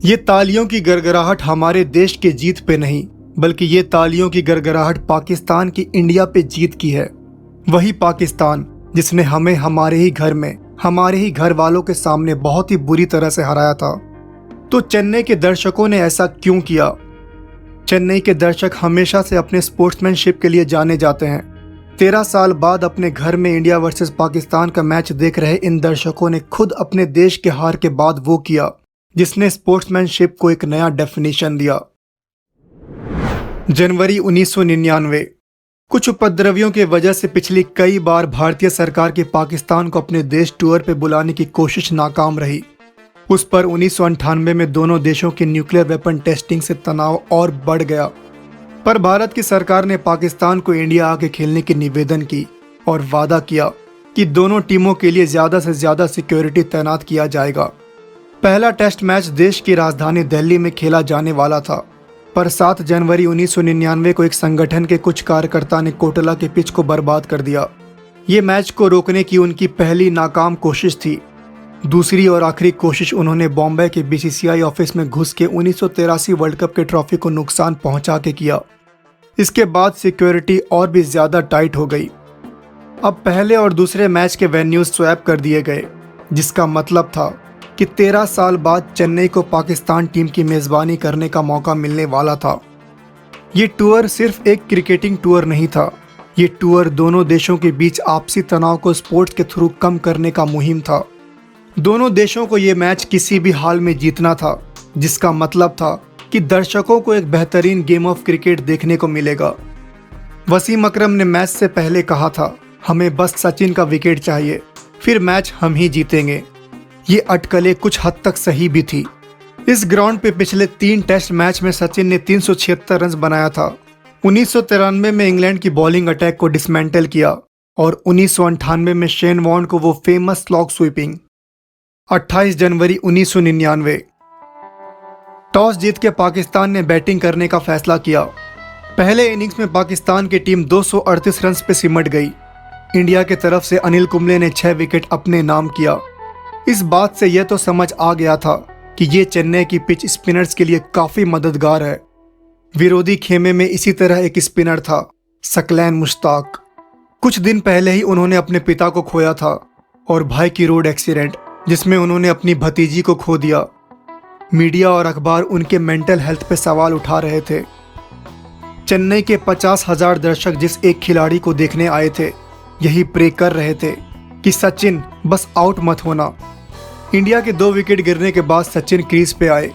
ये तालियों की गड़गड़ाहट हमारे देश के जीत पे नहीं, बल्कि ये तालियों की गड़गड़ाहट पाकिस्तान की इंडिया पे जीत की है। वही पाकिस्तान जिसने हमें हमारे ही घर में, हमारे ही घर वालों के सामने बहुत ही बुरी तरह से हराया था। तो चेन्नई के दर्शकों ने ऐसा क्यों किया? चेन्नई के दर्शक हमेशा से अपने स्पोर्ट्समैनशिप के लिए जाने जाते हैं। 13 साल बाद अपने घर में इंडिया वर्सेस पाकिस्तान का मैच देख रहे इन दर्शकों ने खुद अपने देश के हार के बाद वो किया जिसने स्पोर्ट्समैनशिप को एक नया डेफिनेशन दिया। जनवरी 1999। कुछ उपद्रवियों की वजह से पिछली कई बार भारतीय सरकार की पाकिस्तान को अपने देश टूर पे बुलाने की कोशिश नाकाम रही। उस पर 1998 में दोनों देशों की न्यूक्लियर वेपन टेस्टिंग से तनाव और बढ़ गया। पर भारत की सरकार ने पाकिस्तान को इंडिया आके खेलने की निवेदन की और वादा किया कि दोनों टीमों के लिए ज़्यादा से ज़्यादा सिक्योरिटी तैनात किया जाएगा। पहला टेस्ट मैच देश की राजधानी दिल्ली में खेला जाने वाला था, पर 7 जनवरी 1999 को एक संगठन के कुछ कार्यकर्ता ने कोटला के पिच को बर्बाद कर दिया। ये मैच को रोकने की उनकी पहली नाकाम कोशिश थी। दूसरी और आखिरी कोशिश उन्होंने बॉम्बे के बीसीसीआई ऑफिस में घुस के 1983 वर्ल्ड कप के ट्रॉफी को नुकसान पहुंचा के किया। इसके बाद सिक्योरिटी और भी ज़्यादा टाइट हो गई। अब पहले और दूसरे मैच के वेन्यूज स्वैप कर दिए गए, जिसका मतलब था कि 13 साल बाद चेन्नई को पाकिस्तान टीम की मेज़बानी करने का मौका मिलने वाला था। ये टूर सिर्फ एक क्रिकेटिंग टूर नहीं था, ये टूर दोनों देशों के बीच आपसी तनाव को स्पोर्ट्स के थ्रू कम करने का मुहिम था। दोनों देशों को ये मैच किसी भी हाल में जीतना था, जिसका मतलब था कि दर्शकों को एक बेहतरीन गेम ऑफ क्रिकेट देखने को मिलेगा। वसीम अकरम ने मैच से पहले कहा था, हमें बस सचिन का विकेट चाहिए, फिर मैच हम ही जीतेंगे। ये अटकलें कुछ हद तक सही भी थी। इस ग्राउंड पे पिछले 3 टेस्ट मैच में सचिन ने 376 रन बनाया था। 1993 में इंग्लैंड की बॉलिंग अटैक को डिसमेंटल किया और 1998 में शेन वॉर्न को वो फेमस स्लॉग स्वीपिंग। 28 जनवरी 1999। टॉस जीत के पाकिस्तान ने बैटिंग करने का फैसला किया। पहले इनिंग्स में पाकिस्तान की टीम 238 रन पे सिमट गई। इंडिया की तरफ से अनिल कुंबले ने 6 विकेट अपने नाम किया। इस बात से यह तो समझ आ गया था कि ये चेन्नई की पिच स्पिनर्स के लिए काफ़ी मददगार है। विरोधी खेमे में इसी तरह एक स्पिनर था, सकलैन मुश्ताक। कुछ दिन पहले ही उन्होंने अपने पिता को खोया था और भाई की रोड एक्सीडेंट, जिसमें उन्होंने अपनी भतीजी को खो दिया। मीडिया और अखबार उनके मेंटल हेल्थ पे सवाल उठा रहे थे। चेन्नई के 50,000 दर्शक जिस एक खिलाड़ी को देखने आए थे, यही प्रे कर रहे थे कि सचिन बस आउट मत होना। इंडिया के 2 विकेट गिरने के बाद सचिन क्रीज पे आए।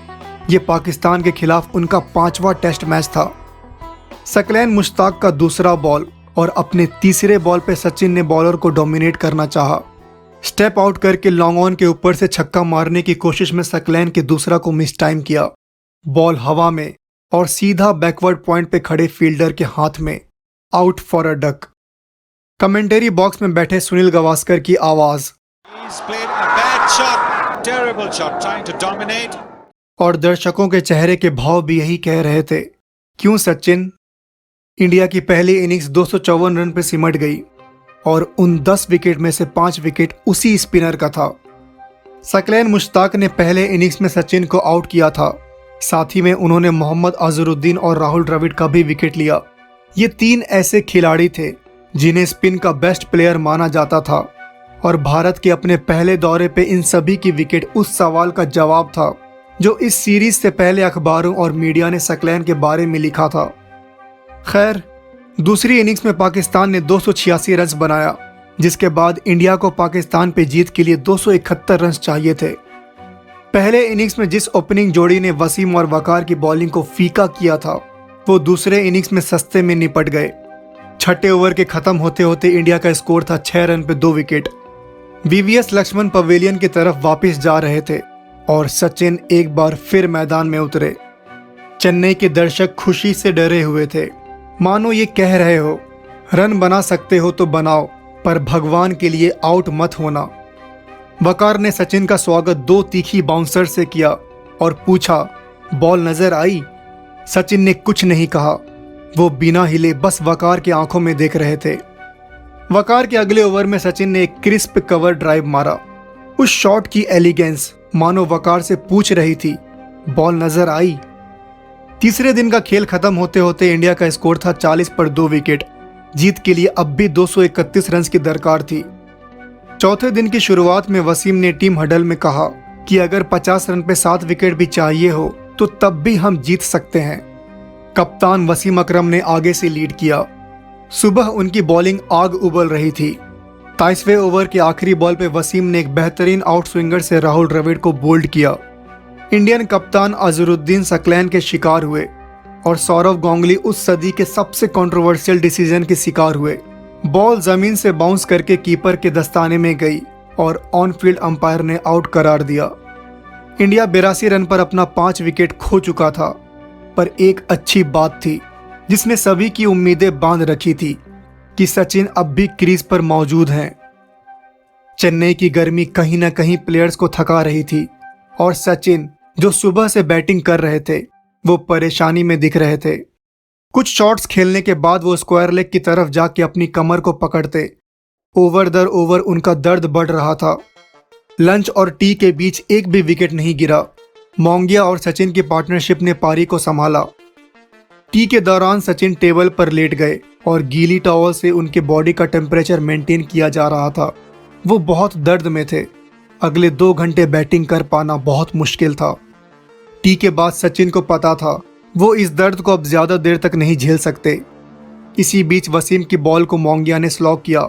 ये पाकिस्तान के खिलाफ उनका 5वां टेस्ट मैच था। सकलैन मुश्ताक का दूसरा बॉल और अपने तीसरे बॉल पे सचिन ने बॉलर को डोमिनेट करना चाहा। स्टेप आउट करके लॉन्ग ऑन के ऊपर से छक्का मारने की कोशिश में सकलैन के दूसरा को मिस टाइम किया। बॉल हवा में और सीधा बैकवर्ड पॉइंट पे खड़े फील्डर के हाथ में, out for a duck. Commentary box में बैठे सुनील गावस्कर की आवाज और दर्शकों के चेहरे के भाव भी यही कह रहे थे, क्यों सचिन? इंडिया की पहली इनिंग्स 254 रन पे सिमट गई और उन 10 विकेट में से 5 विकेट उसी स्पिनर का था। सकलैन मुश्ताक ने पहले इनिंग्स में सचिन को आउट किया था। साथ ही में उन्होंने मोहम्मद अजहरुद्दीन और राहुल द्रविड़ का भी विकेट लिया। ये 3 ऐसे खिलाड़ी थे जिन्हें स्पिन का बेस्ट प्लेयर माना जाता था और भारत के अपने पहले दौरे पे इन सभी की विकेट उस सवाल का जवाब था जो इस सीरीज से पहले अखबारों और मीडिया ने सकलैन के बारे में लिखा था। खैर, दूसरी इनिंग्स में पाकिस्तान ने 286 रन बनाया, जिसके बाद इंडिया को पाकिस्तान पे जीत के लिए 271 रन चाहिए थे। पहले इनिंग्स में जिस ओपनिंग जोड़ी ने वसीम और वकार की बॉलिंग को फीका किया था, वो दूसरे इनिंग्स में सस्ते में निपट गए। छठे ओवर के खत्म होते होते इंडिया का स्कोर था 6 रन पे 2 विकेट। वीवीएस लक्ष्मण पवेलियन की तरफ वापस जा रहे थे और सचिन एक बार फिर मैदान में उतरे। चेन्नई के दर्शक खुशी से डरे हुए थे, मानो ये कह रहे हो, रन बना सकते हो तो बनाओ, पर भगवान के लिए आउट मत होना। वकार ने सचिन का स्वागत 2 तीखी बाउंसर से किया और पूछा, बॉल नजर आई? सचिन ने कुछ नहीं कहा। वो बिना हिले बस वकार की आंखों में देख रहे थे। वकार के अगले ओवर में सचिन ने एक क्रिस्प कवर ड्राइव मारा। उस शॉट की एलिगेंस मानो वकार से पूछ रही थी, बॉल नजर आई। तीसरे दिन का खेल खत्म होते होते इंडिया का स्कोर था 40 पर 2 विकेट। जीत के लिए अब भी 231 रन की दरकार थी। चौथे दिन की शुरुआत में वसीम ने टीम हडल में कहा कि अगर 50 रन पे 7 विकेट भी चाहिए हो तो तब भी हम जीत सकते हैं। कप्तान वसीम अकरम ने आगे से लीड किया। सुबह उनकी बॉलिंग आग उबल रही थी। 23वें ओवर के आखिरी बॉल पे वसीम ने एक बेहतरीन आउट स्विंगर से राहुल द्रविड़ को बोल्ड किया। इंडियन कप्तान अजहरुद्दीन सकलैन के शिकार हुए और सौरव गांगुली उस सदी के सबसे कंट्रोवर्शियल डिसीजन के शिकार हुए। बॉल जमीन से बाउंस करके कीपर के दस्ताने में गई और ऑन फील्ड अंपायर ने आउट करार दिया। इंडिया 82 रन पर अपना 5 विकेट खो चुका था, पर एक अच्छी बात थी जिसने सभी की उम्मीदें बांध रखी थी कि सचिन अब भी क्रीज पर मौजूद हैं। चेन्नई की गर्मी कहीं न कहीं प्लेयर्स को थका रही थी और सचिन जो सुबह से बैटिंग कर रहे थे वो परेशानी में दिख रहे थे। कुछ शॉट्स खेलने के बाद वो स्क्वायर लेग की तरफ जाके अपनी कमर को पकड़ते। ओवर दर ओवर उनका दर्द बढ़ रहा था। लंच और टी के बीच एक भी विकेट नहीं गिरा। मोंगिया और सचिन की पार्टनरशिप ने पारी को संभाला। टी के दौरान सचिन टेबल पर लेट गए और गीली टॉवल से उनके बॉडी का टेम्परेचर मेंटेन किया जा रहा था। वो बहुत दर्द में थे। अगले 2 घंटे बैटिंग कर पाना बहुत मुश्किल था। टी के बाद सचिन को पता था वो इस दर्द को अब ज्यादा देर तक नहीं झेल सकते। इसी बीच वसीम की बॉल को मोंगिया ने स्लॉग किया।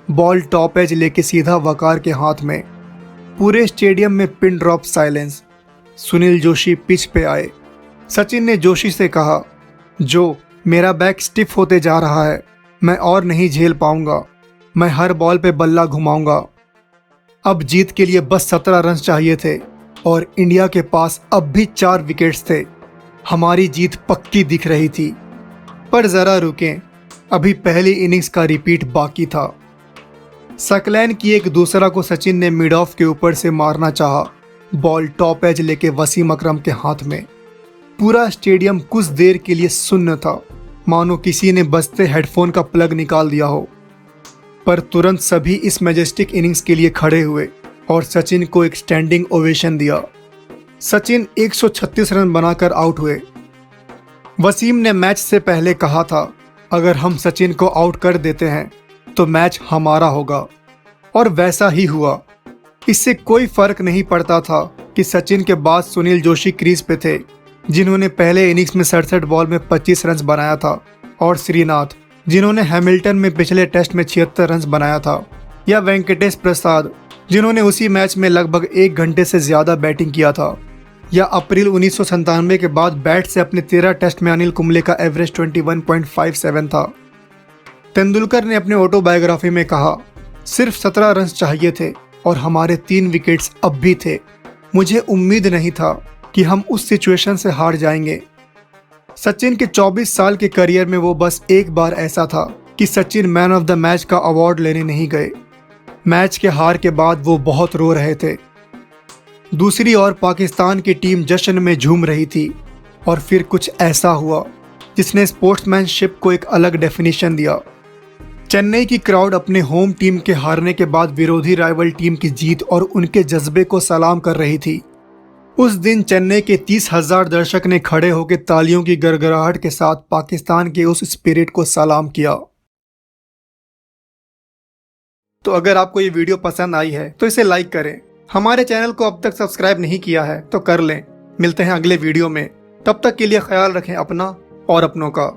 बॉल टॉप एज लेके सीधा वकार के हाथ में। पूरे स्टेडियम में pin drop silence. Sunil Joshi pitch पे आए। सचिन ने जोशी से कहा, जो मेरा बैक स्टिफ होते जा रहा है, मैं और नहीं झेल पाऊंगा। मैं हर बॉल पे बल्ला घुमाऊंगा। अब जीत के लिए बस 17 रन चाहिए थे और इंडिया के पास अब भी 4 विकेट्स थे। हमारी जीत पक्की दिख रही थी। पर जरा रुकें, अभी पहली इनिंग्स का रिपीट बाकी था। सकलैन की एक दूसरा को सचिन ने मिड ऑफ के ऊपर से मारना चाहा। बॉल टॉप एज लेके वसीम अकरम के हाथ में। पूरा स्टेडियम कुछ देर के लिए सुन्न था, मानो किसी ने बजते हेडफोन का प्लग निकाल दिया हो। पर तुरंत सभी इस मैजेस्टिक इनिंग्स के लिए खड़े हुए और सचिन को एक स्टैंडिंग ओवेशन दिया। सचिन 136 रन बनाकर आउट हुए। वसीम ने मैच से पहले कहा था, अगर हम सचिन को आउट कर देते हैं तो मैच हमारा होगा, और वैसा ही हुआ। इससे कोई फर्क नहीं पड़ता था कि सचिन के बाद सुनील जोशी क्रीज पे थे, जिन्होंने पहले इनिंग्स में 67 बॉल में 25 रन बनाया था, और श्रीनाथ जिन्होंने हैमिल्टन में पिछले टेस्ट में 76 रन बनाया था, या वेंकटेश प्रसाद जिन्होंने उसी मैच में लगभग 1 घंटे से ज्यादा बैटिंग किया था, या अप्रैल 1997 के बाद बैट से अपने 13 टेस्ट में अनिल कुंबले का एवरेज 21.57 था। तेंदुलकर ने अपने ऑटोबायोग्राफी में कहा, सिर्फ 17 रन चाहिए थे और हमारे 3 विकेट्स अब भी थे। मुझे उम्मीद नहीं था कि हम उस सिचुएशन से हार जाएंगे। सचिन के 24 साल के करियर में वो बस एक बार ऐसा था कि Sachin man of the match का अवार्ड लेने नहीं गए। मैच के हार के बाद वो बहुत रो रहे थे। दूसरी ओर पाकिस्तान की टीम जश्न में झूम रही थी, और फिर कुछ ऐसा हुआ जिसने स्पोर्ट्समैनशिप को एक अलग डेफिनेशन दिया। चेन्नई की क्राउड अपने होम टीम के हारने के बाद विरोधी राइवल टीम की जीत और उनके जज्बे को सलाम कर रही थी। उस दिन चेन्नई के 30,000 दर्शक ने खड़े होकर तालियों की गड़गड़ाहट के साथ पाकिस्तान के उस स्पिरिट को सलाम किया। तो अगर आपको ये वीडियो पसंद आई है तो इसे लाइक करें। हमारे चैनल को अब तक सब्सक्राइब नहीं किया है तो कर लें। मिलते हैं अगले वीडियो में। तब तक के लिए ख्याल रखें अपना और अपनों का।